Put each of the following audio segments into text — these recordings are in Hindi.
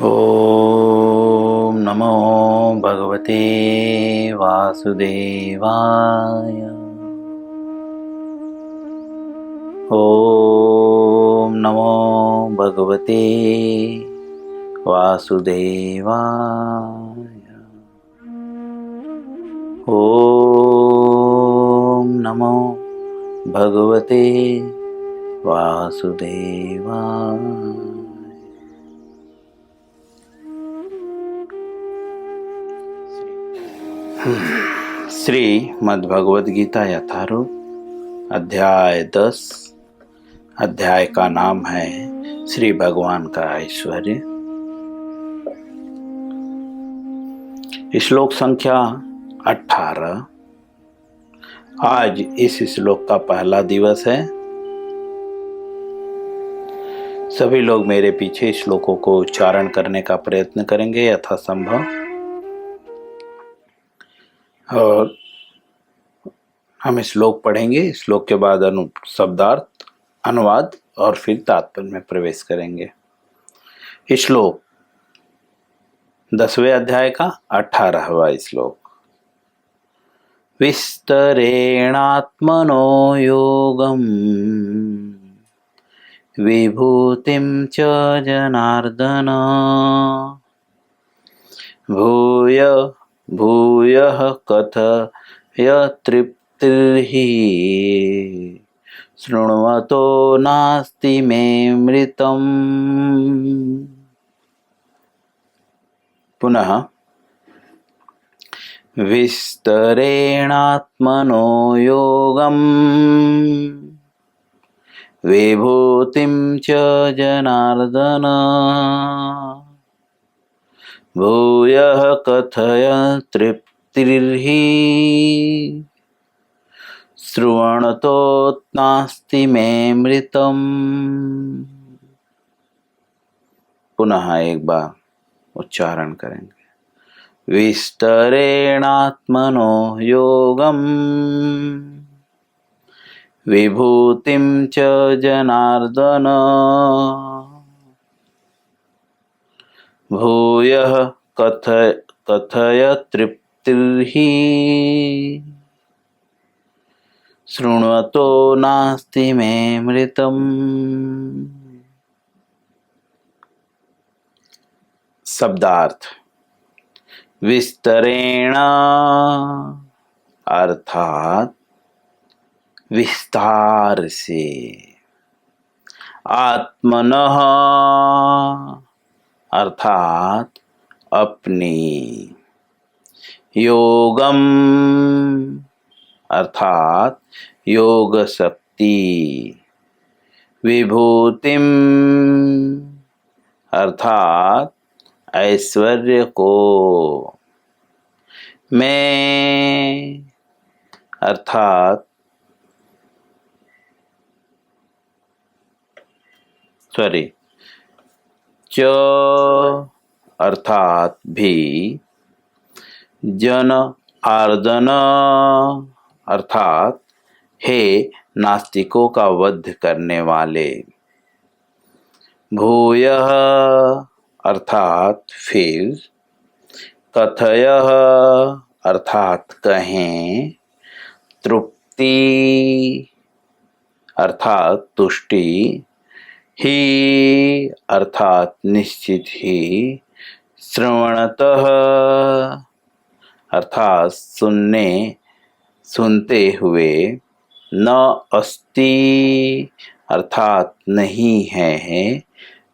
ॐ नमो भगवते वासुदेवाय। ॐ नमो भगवते वासुदेवाय। ॐ नमो भगवते वासुदेवाय। श्रीमद्भगवद गीता यथारूप अध्याय 10। अध्याय का नाम है श्री भगवान का ऐश्वर्य। श्लोक संख्या 18। आज इस श्लोक का पहला दिवस है। सभी लोग मेरे पीछे श्लोकों को उच्चारण करने का प्रयत्न करेंगे यथासंभव, और हम श्लोक पढ़ेंगे। श्लोक के बाद शब्दार्थ, अनुवाद और फिर तात्पर्य में प्रवेश करेंगे। श्लोक 10वें अध्याय का 18वां श्लोक। विस्तरेणात्मनो योगम् विभूतिं च जनार्दन भूयः कथय तृप्तिर्हि शृण्वतो नास्ति मे मृतम्। पुनः विस्तरेणात्मनो योगम् विभूतिं च जनार्दन भूयः कथय तृप्तिर्हि श्रवणतो नास्ति मे मृतम्। पुनः एक बार उच्चारण करेंगे। विस्तरेणात्मनो योगम् विभूतिं च जनार्दन भूयः कथय तृप्तिर्हि शृण्वतो नास्ति मे मृतम्। शब्दार्थ। विस्तरेण अर्थात विस्तार से, आत्मनः अर्थात अपनी, योगम अर्थात योग शक्ति, विभूतिम अर्थात ऐश्वर्य को, मैं अर्थात च अर्थात भी, जन आर्दन अर्थात हे नास्तिकों का वध करने वाले, भूयः अर्थात फिर, कथयः अर्थात कहें, तृप्ति अर्थात तुष्टि, ही अर्थात निश्चित ही, श्रवणतः अर्थात सुनते हुए, न अस्ति अर्थात नहीं है,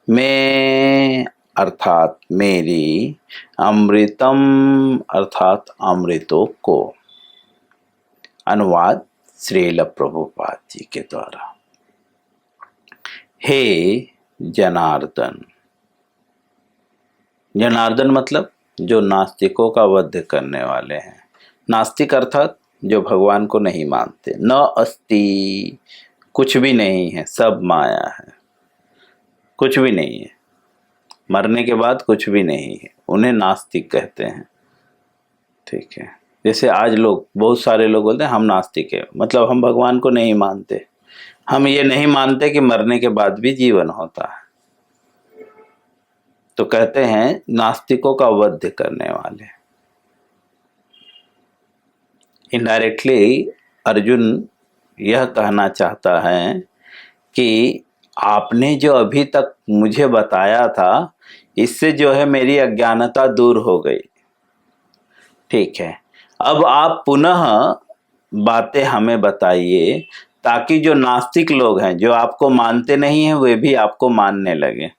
मैं अर्थात मेरी, अमृतम अर्थात अमृतों को। अनुवाद श्रील प्रभुपाद जी के द्वारा। हे जनार्दन। जनार्दन मतलब जो नास्तिकों का वध करने वाले हैं। नास्तिक अर्थात जो भगवान को नहीं मानते। न अस्ति कुछ भी नहीं है, सब माया है, कुछ भी नहीं है, मरने के बाद कुछ भी नहीं है, उन्हें नास्तिक कहते हैं। ठीक है। जैसे आज लोग, बहुत सारे लोग बोलते हैं हम नास्तिक है, मतलब हम भगवान को नहीं मानते, हम ये नहीं मानते कि मरने के बाद भी जीवन होता है। तो कहते हैं नास्तिकों का वध करने वाले। इनडायरेक्टली अर्जुन यह कहना चाहता है कि आपने जो अभी तक मुझे बताया था इससे जो है मेरी अज्ञानता दूर हो गई। ठीक है, अब आप पुनः बातें हमें बताइए ताकि जो नास्तिक लोग हैं, जो आपको मानते नहीं हैं, वे भी आपको मानने लगे।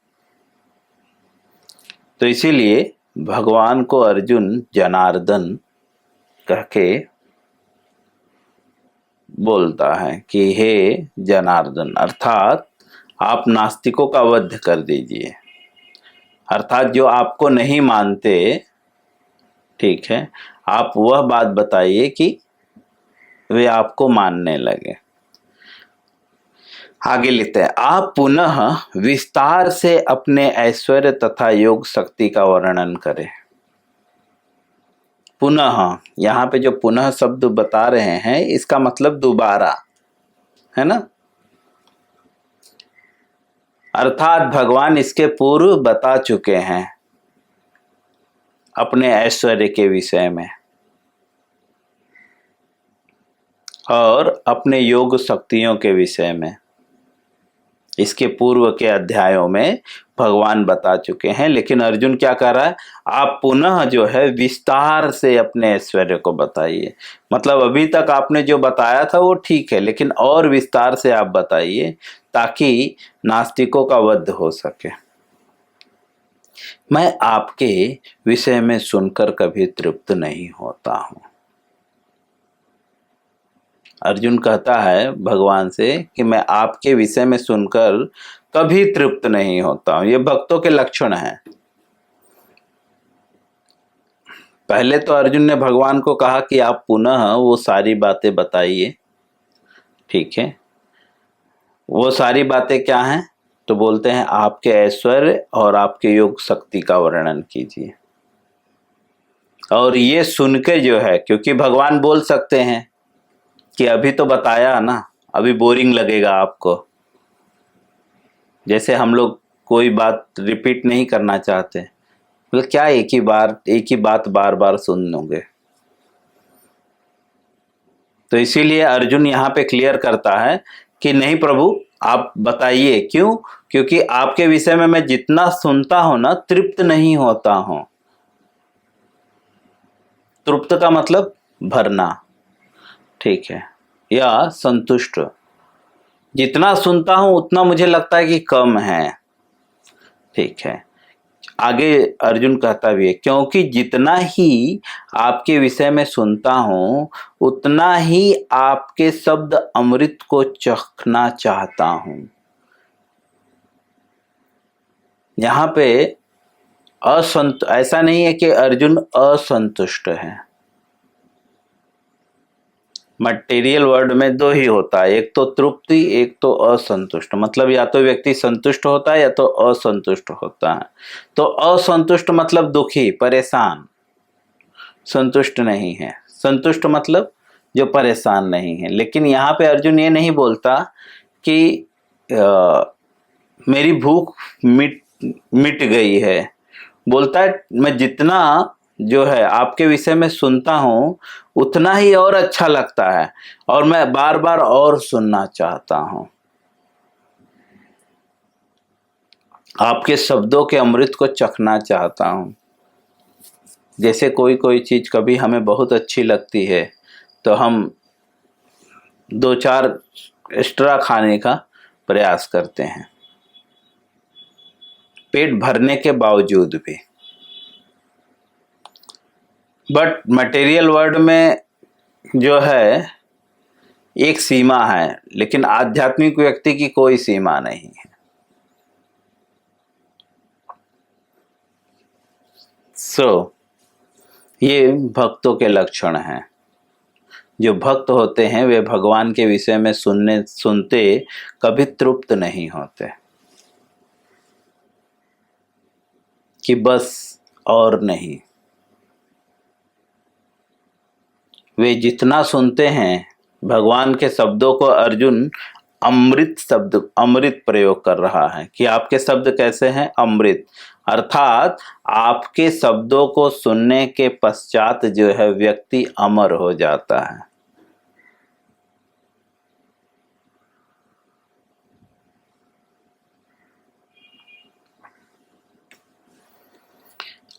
तो इसीलिए भगवान को अर्जुन जनार्दन कह के बोलता है कि हे जनार्दन, अर्थात आप नास्तिकों का वध कर दीजिए। अर्थात जो आपको नहीं मानते, ठीक है, आप वह बात बताइए कि वे आपको मानने लगे। आगे लिखते हैं, आप पुनः विस्तार से अपने ऐश्वर्य तथा योग शक्ति का वर्णन करें। पुनः, यहाँ पे जो पुनः शब्द बता रहे हैं इसका मतलब दोबारा है ना। अर्थात भगवान इसके पूर्व बता चुके हैं अपने ऐश्वर्य के विषय में और अपने योग शक्तियों के विषय में। इसके पूर्व के अध्यायों में भगवान बता चुके हैं, लेकिन अर्जुन क्या कर रहा है, आप पुनः जो है विस्तार से अपने ऐश्वर्य को बताइए। मतलब अभी तक आपने जो बताया था वो ठीक है, लेकिन और विस्तार से आप बताइए ताकि नास्तिकों का वध हो सके। मैं आपके विषय में सुनकर कभी तृप्त नहीं होता हूं। अर्जुन कहता है भगवान से कि मैं आपके विषय में सुनकर कभी तृप्त नहीं होता हूं। ये भक्तों के लक्षण हैं। पहले तो अर्जुन ने भगवान को कहा कि आप पुनः वो सारी बातें बताइए। ठीक है, वो सारी बातें क्या हैं? तो बोलते हैं आपके ऐश्वर्य और आपके योग शक्ति का वर्णन कीजिए। और ये सुन के जो है, क्योंकि भगवान बोल सकते हैं कि अभी तो बताया ना, अभी बोरिंग लगेगा आपको। जैसे हम लोग कोई बात रिपीट नहीं करना चाहते, मतलब क्या एक ही बात बार बार सुन लोगे। तो इसीलिए अर्जुन यहाँ पे क्लियर करता है कि नहीं प्रभु, आप बताइए। क्यों? क्योंकि आपके विषय में मैं जितना सुनता हूं ना, तृप्त नहीं होता हूं। तृप्त का मतलब भरना, ठीक है, या संतुष्ट। जितना सुनता हूं उतना मुझे लगता है कि कम है। ठीक है, आगे अर्जुन कहता भी है, क्योंकि जितना ही आपके विषय में सुनता हूं उतना ही आपके शब्द अमृत को चखना चाहता हूं। यहां पे ऐसा नहीं है कि अर्जुन असंतुष्ट है। मटेरियल वर्ल्ड में दो ही होता है, एक तो तृप्ति, एक तो असंतुष्ट। मतलब या तो व्यक्ति संतुष्ट होता है या तो असंतुष्ट होता है। तो असंतुष्ट मतलब दुखी, परेशान। संतुष्ट नहीं है। संतुष्ट मतलब जो परेशान नहीं है। लेकिन यहाँ पे अर्जुन ये नहीं बोलता कि मेरी भूख मिट गई है। बोलता है मैं जितना जो है आपके विषय में सुनता हूं उतना ही और अच्छा लगता है और मैं बार बार और सुनना चाहता हूं। आपके शब्दों के अमृत को चखना चाहता हूं। जैसे कोई चीज कभी हमें बहुत अच्छी लगती है तो हम 2-4 एक्स्ट्रा खाने का प्रयास करते हैं, पेट भरने के बावजूद भी। बट मटेरियल वर्ल्ड में जो है एक सीमा है, लेकिन आध्यात्मिक व्यक्ति की कोई सीमा नहीं है। ये भक्तों के लक्षण हैं। जो भक्त होते हैं वे भगवान के विषय में सुनते कभी तृप्त नहीं होते कि बस और नहीं। वे जितना सुनते हैं, भगवान के शब्दों को अर्जुन अमृत प्रयोग कर रहा है कि आपके शब्द कैसे हैं? अमृत। अर्थात आपके शब्दों को सुनने के पश्चात जो है व्यक्ति अमर हो जाता है।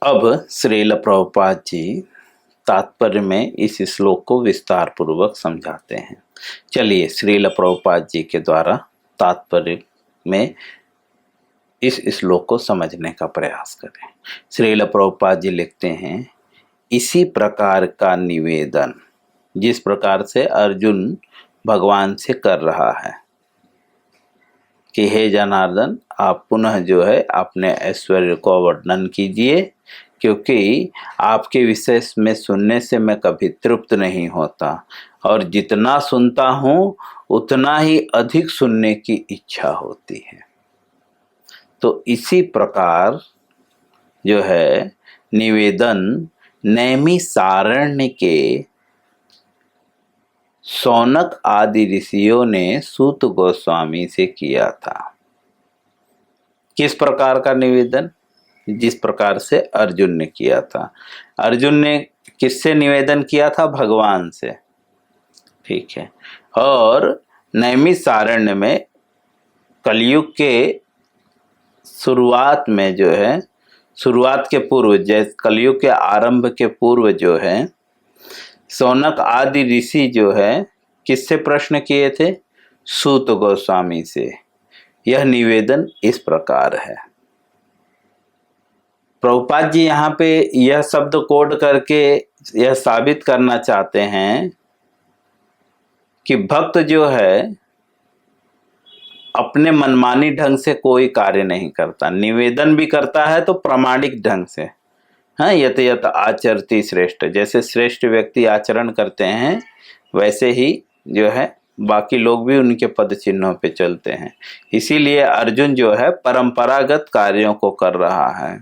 अब श्रील प्रभुपाद जी तात्पर्य में इस श्लोक को विस्तार पूर्वक समझाते हैं। चलिए श्रील प्रभुपाद जी के द्वारा तात्पर्य में इस श्लोक को समझने का प्रयास करें। श्रील प्रभुपाद जी लिखते हैं, इसी प्रकार का निवेदन, जिस प्रकार से अर्जुन भगवान से कर रहा है कि हे जनार्दन, आप पुनः जो है अपने ऐश्वर्य को वर्णन कीजिए, क्योंकि आपके विषय में सुनने से मैं कभी तृप्त नहीं होता और जितना सुनता हूँ उतना ही अधिक सुनने की इच्छा होती है। तो इसी प्रकार जो है निवेदन नैमिषारण्य के शौनक आदि ऋषियों ने सूत गोस्वामी से किया था। किस प्रकार का निवेदन? जिस प्रकार से अर्जुन ने किया था। अर्जुन ने किससे निवेदन किया था? भगवान से। ठीक है। और नैमिषारण्य में कलयुग के शुरुआत में जो है, शुरुआत के पूर्व, जैसे कलयुग के आरंभ के पूर्व जो है शौनक आदि ऋषि जो है किससे प्रश्न किए थे? सूत गोस्वामी से। यह निवेदन इस प्रकार है। प्रभुपाद जी यहाँ पे यह शब्द कोड करके यह साबित करना चाहते हैं कि भक्त जो है अपने मनमानी ढंग से कोई कार्य नहीं करता, निवेदन भी करता है तो प्रामाणिक ढंग से। हाँ, यत यत आचरति श्रेष्ठ, जैसे श्रेष्ठ व्यक्ति आचरण करते हैं वैसे ही जो है बाकी लोग भी उनके पद चिन्हों पे चलते हैं। इसीलिए अर्जुन जो है परंपरागत कार्यों को कर रहा है।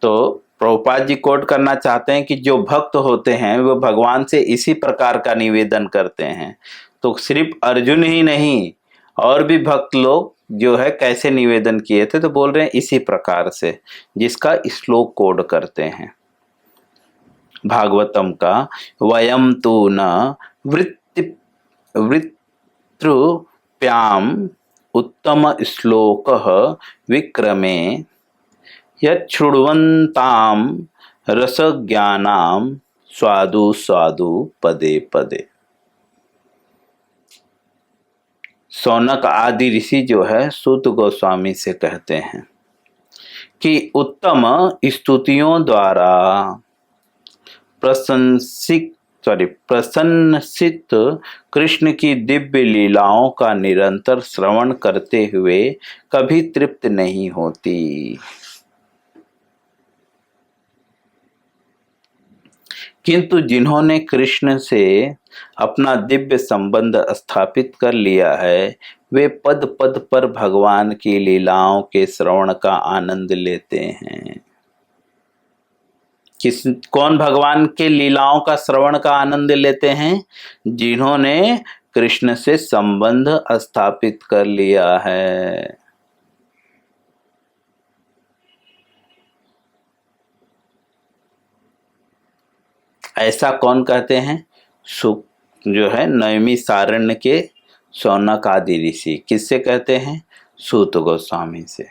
तो प्रभुपाद जी कोट करना चाहते हैं कि जो भक्त होते हैं वो भगवान से इसी प्रकार का निवेदन करते हैं। तो सिर्फ अर्जुन ही नहीं, और भी भक्त लोग जो है कैसे निवेदन किए थे, तो बोल रहे हैं इसी प्रकार से, जिसका श्लोक कोड करते हैं भागवतम का। वयम तु न वृत्तृप्याम उत्तम श्लोक विक्रमे यच्छृण्वन्ताम रसज्ञानाम स्वादु स्वादु पदे पदे। शौनक आदि ऋषि जो है सूत गोस्वामी से कहते हैं कि उत्तम स्तुतियों द्वारा प्रसन्नसित कृष्ण की दिव्य लीलाओं का निरंतर श्रवण करते हुए कभी तृप्त नहीं होती, किंतु जिन्होंने कृष्ण से अपना दिव्य संबंध स्थापित कर लिया है वे पद पद पर भगवान की लीलाओं के श्रवण का आनंद लेते हैं। कौन भगवान के लीलाओं का श्रवण का आनंद लेते हैं? जिन्होंने कृष्ण से संबंध स्थापित कर लिया है। ऐसा कौन कहते हैं? जो है नैमिषारण्य के शौनक आदि ऋषि। किससे कहते हैं? सूत गोस्वामी से।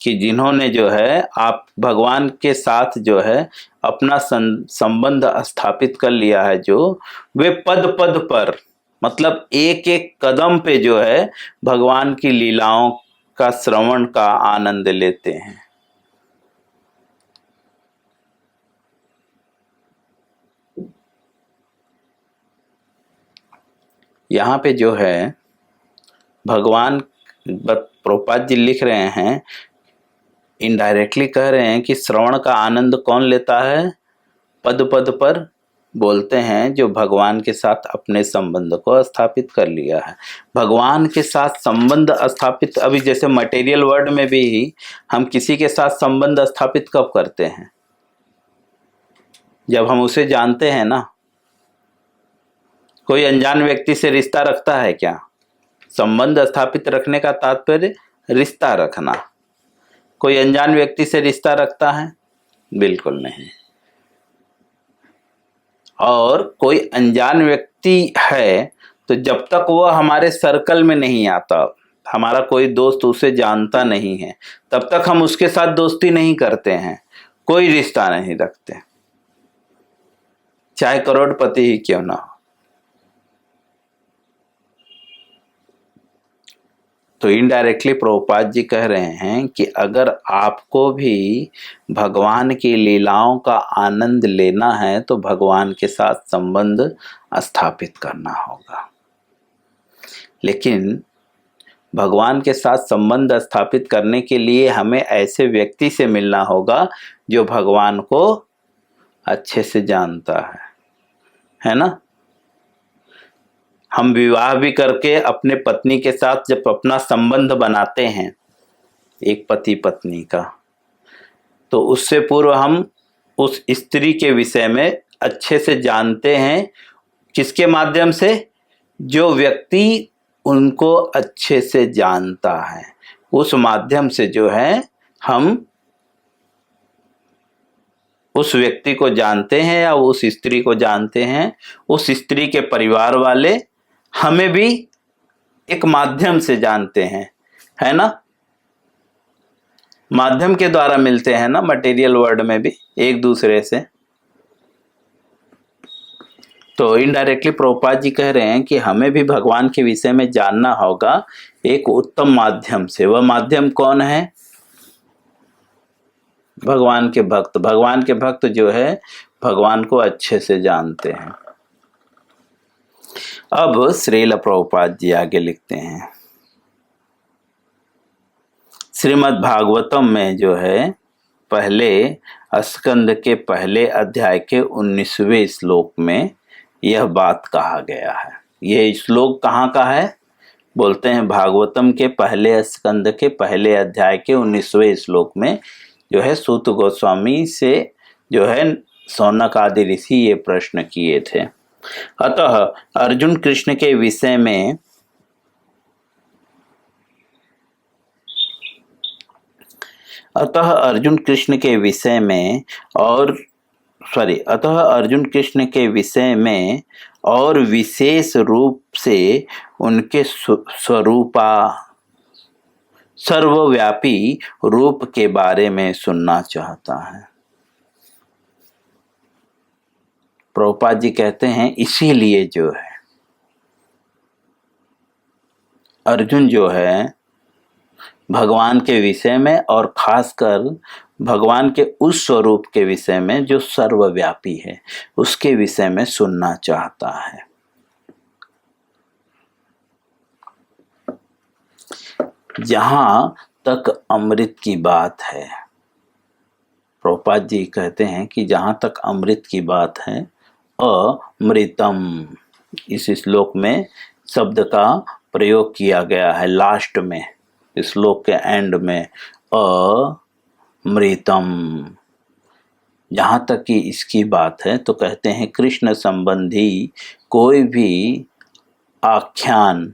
कि जिन्होंने जो है आप भगवान के साथ जो है अपना संबंध स्थापित कर लिया है, जो वे पद पद पर, मतलब एक एक कदम पे जो है भगवान की लीलाओं का श्रवण का आनंद लेते हैं। यहाँ पे जो है भगवान प्रभुपाद जी लिख रहे हैं, इनडायरेक्टली कह रहे हैं कि श्रवण का आनंद कौन लेता है? पद पद पर बोलते हैं जो भगवान के साथ अपने संबंध को स्थापित कर लिया है। भगवान के साथ संबंध स्थापित, अभी जैसे मटेरियल वर्ल्ड में भी हम किसी के साथ संबंध स्थापित कब करते हैं? जब हम उसे जानते हैं ना। कोई अनजान व्यक्ति से रिश्ता रखता है क्या? संबंध स्थापित रखने का तात्पर्य रिश्ता रखना। कोई अनजान व्यक्ति से रिश्ता रखता है? बिल्कुल नहीं। और कोई अनजान व्यक्ति है तो जब तक वह हमारे सर्कल में नहीं आता, हमारा कोई दोस्त उसे जानता नहीं है, तब तक हम उसके साथ दोस्ती नहीं करते हैं, कोई रिश्ता नहीं रखते, चाहे करोड़पति ही क्यों ना हो। तो इनडायरेक्टली प्रभुपाद जी कह रहे हैं कि अगर आपको भी भगवान की लीलाओं का आनंद लेना है तो भगवान के साथ संबंध स्थापित करना होगा। लेकिन भगवान के साथ संबंध स्थापित करने के लिए हमें ऐसे व्यक्ति से मिलना होगा जो भगवान को अच्छे से जानता है ना। हम विवाह भी करके अपने पत्नी के साथ जब अपना संबंध बनाते हैं, एक पति पत्नी का, तो उससे पूर्व हम उस स्त्री के विषय में अच्छे से जानते हैं। किसके माध्यम से? जो व्यक्ति उनको अच्छे से जानता है, उस माध्यम से जो है हम उस व्यक्ति को जानते हैं या उस स्त्री को जानते हैं। उस स्त्री के परिवार वाले हमें भी एक माध्यम से जानते हैं, है ना। माध्यम के द्वारा मिलते हैं ना, मटेरियल वर्ल्ड में भी एक दूसरे से। तो इनडायरेक्टली प्रभुपाद जी कह रहे हैं कि हमें भी भगवान के विषय में जानना होगा एक उत्तम माध्यम से। वह माध्यम कौन है? भगवान के भक्त। भगवान के भक्त जो है भगवान को अच्छे से जानते हैं। अब श्रील प्रभुपाद जी आगे लिखते हैं, श्रीमद् भागवतम में जो है पहले स्कंद के पहले अध्याय के 19वें श्लोक में यह बात कहा गया है। यह श्लोक कहाँ का है? बोलते हैं भागवतम के पहले स्कंद के पहले अध्याय के 19वें श्लोक में जो है सूत गोस्वामी से जो है सौनक आदि ऋषि ये प्रश्न किए थे। अतः अर्जुन कृष्ण के विषय में अतः अर्जुन कृष्ण के विषय में और विशेष रूप से उनके स्वरूपा सर्वव्यापी रूप के बारे में सुनना चाहता है। प्रभुपाद जी कहते हैं इसीलिए जो है अर्जुन जो है भगवान के विषय में और खासकर भगवान के उस स्वरूप के विषय में जो सर्वव्यापी है उसके विषय में सुनना चाहता है। जहां तक अमृत की बात है, प्रभुपाद जी कहते हैं कि जहां तक अमृत की बात है, अमृतम इस श्लोक में शब्द का प्रयोग किया गया है। लास्ट में श्लोक के एंड में अमृतम, जहां तक कि इसकी बात है तो कहते हैं कृष्ण संबंधी कोई भी आख्यान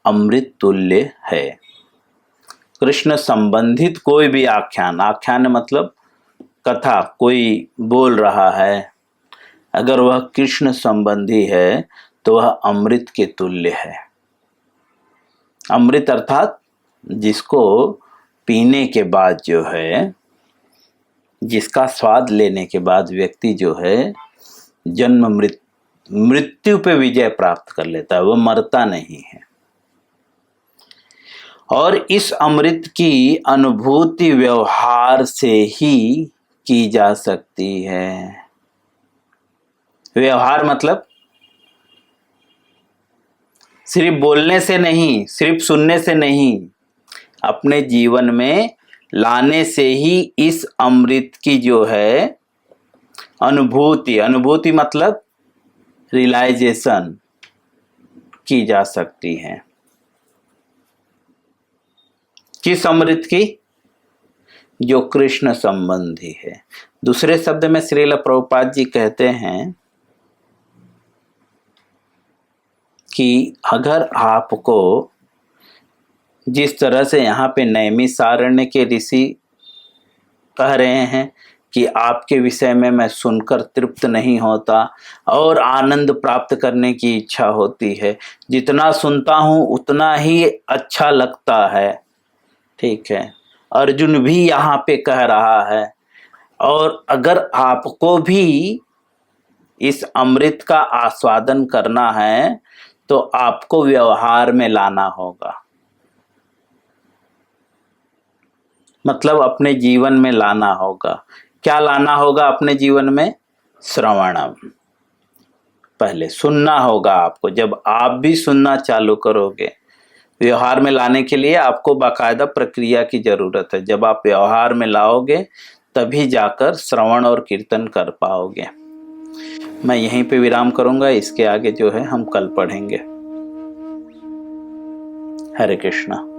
अमृत तुल्य है। कृष्ण संबंधित कोई भी आख्यान, आख्यान मतलब कथा, कोई बोल रहा है, अगर वह कृष्ण संबंधी है तो वह अमृत के तुल्य है। अमृत अर्थात जिसको पीने के बाद जो है, जिसका स्वाद लेने के बाद व्यक्ति जो है जन्म मृत्यु पे विजय प्राप्त कर लेता है, वह मरता नहीं है। और इस अमृत की अनुभूति व्यवहार से ही की जा सकती है। व्यवहार मतलब सिर्फ बोलने से नहीं, सिर्फ सुनने से नहीं, अपने जीवन में लाने से ही इस अमृत की जो है अनुभूति मतलब रियलाइजेशन की जा सकती है। किस अमृत की? जो कृष्ण संबंधी है। दूसरे शब्द में श्रील प्रभुपाद जी कहते हैं कि अगर आपको जिस तरह से यहाँ पे नैमिषारण्य के ऋषि कह रहे हैं कि आपके विषय में मैं सुनकर तृप्त नहीं होता और आनंद प्राप्त करने की इच्छा होती है, जितना सुनता हूँ उतना ही अच्छा लगता है। ठीक है, अर्जुन भी यहाँ पे कह रहा है। और अगर आपको भी इस अमृत का आस्वादन करना है तो आपको व्यवहार में लाना होगा, मतलब अपने जीवन में लाना होगा। क्या लाना होगा अपने जीवन में? श्रवणम। पहले सुनना होगा आपको। जब आप भी सुनना चालू करोगे, व्यवहार में लाने के लिए आपको बाकायदा प्रक्रिया की जरूरत है। जब आप व्यवहार में लाओगे तभी जाकर श्रवण और कीर्तन कर पाओगे। मैं यहीं पे विराम करूंगा, इसके आगे जो है हम कल पढ़ेंगे। हरे कृष्णा।